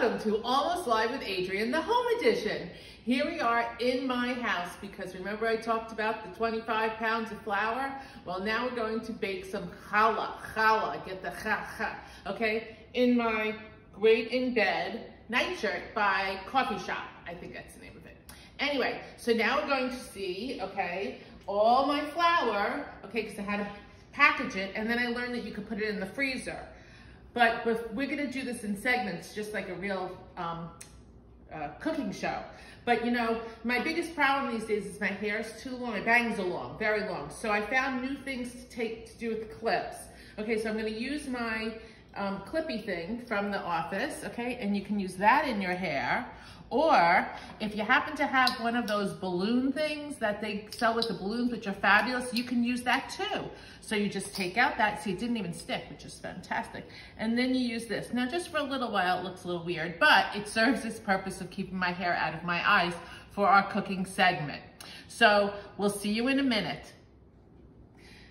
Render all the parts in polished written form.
Welcome to Almost Live with Adrienne, the home edition. Here we are in my house because remember I talked about the 25 pounds of flour? Well, now we're going to bake some challah, get the cha, okay? In my Great in Bed nightshirt by Coffee Shop. I think that's the name of it. Anyway, so now we're going to see, okay, all my flour, okay, because I had to package it, and then I learned that you could put it in the freezer. But we're gonna do this in segments, just like a real cooking show. But you know, my biggest problem these days is my hair is too long, my bangs are long, very long. So I found new things to do with the clips. Okay, so I'm gonna use my clippy thing from the office, okay? And you can use that in your hair. Or if you happen to have one of those balloon things that they sell with the balloons, which are fabulous, you can use that too. So you just take out that, see it didn't even stick, which is fantastic. And then you use this. Now just for a little while it looks a little weird, but it serves its purpose of keeping my hair out of my eyes for our cooking segment. So we'll see you in a minute.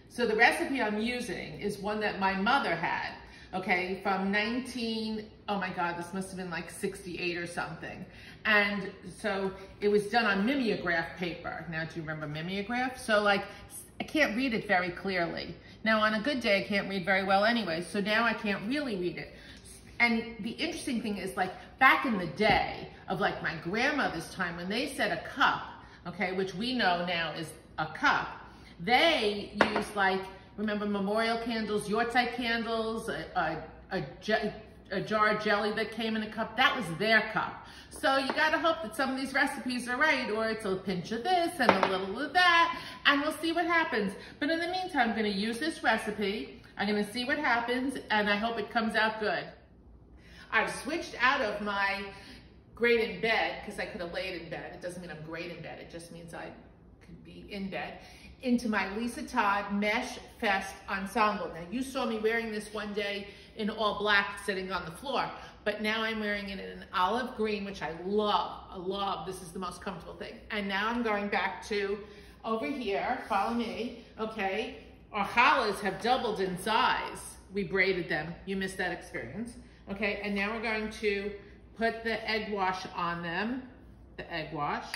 So the recipe I'm using is one that my mother had. Okay, from oh my God, this must have been like 68 or something. And so it was done on mimeograph paper. Now, do you remember mimeograph? So like, I can't read it very clearly. Now on a good day, I can't read very well anyway, so now I can't really read it. And the interesting thing is like, back in the day of like my grandmother's time, when they said a cup, okay, which we know now is a cup, they used like, remember memorial candles, Yortzeit candles, a jar of jelly that came in a cup, that was their cup. So you gotta hope that some of these recipes are right, or it's a pinch of this and a little of that, and we'll see what happens. But in the meantime, I'm gonna use this recipe, I'm gonna see what happens, and I hope it comes out good. I've switched out of my Great in Bed, because I could have laid in bed. It doesn't mean I'm great in bed, it just means I could be in bed, into my Lisa Todd Mesh Fest Ensemble. Now you saw me wearing this one day in all black sitting on the floor, but now I'm wearing it in an olive green, which I love. This is the most comfortable thing. And now I'm going back to over here, follow me, okay? Our challahs have doubled in size. We braided them, you missed that experience. Okay, and now we're going to put the egg wash on them, the egg wash.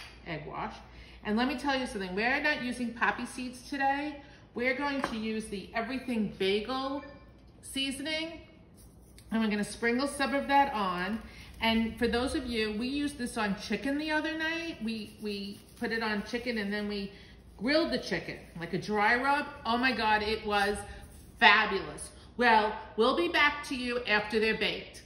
And let me tell you something, we're not using poppy seeds today. We're going to use the Everything Bagel seasoning, and we're gonna sprinkle some of that on. And for those of you, we used this on chicken the other night. We put it on chicken and then we grilled the chicken, like a dry rub. Oh my God, it was fabulous. Well, we'll be back to you after they're baked.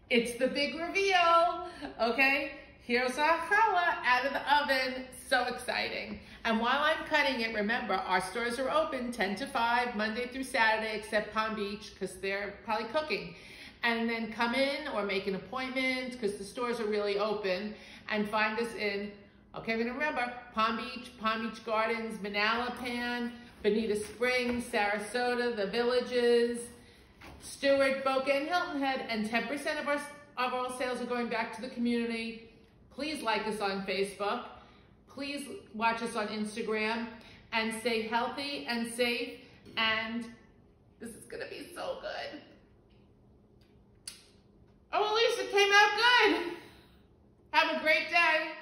It's the big reveal, okay? Here's our challah out of the oven. So exciting. And while I'm cutting it, remember, our stores are open 10 to 5, Monday through Saturday, except Palm Beach, because they're probably cooking. And then come in or make an appointment, because the stores are really open, and find us in, okay, remember, Palm Beach Gardens, Manalapan, Bonita Springs, Sarasota, The Villages, Stewart, Boca, and Hilton Head, and 10% of our sales are going back to the community. Please like us on Facebook. Please watch us on Instagram, and stay healthy and safe, and this is gonna be so good. Oh, at least it came out good. Have a great day.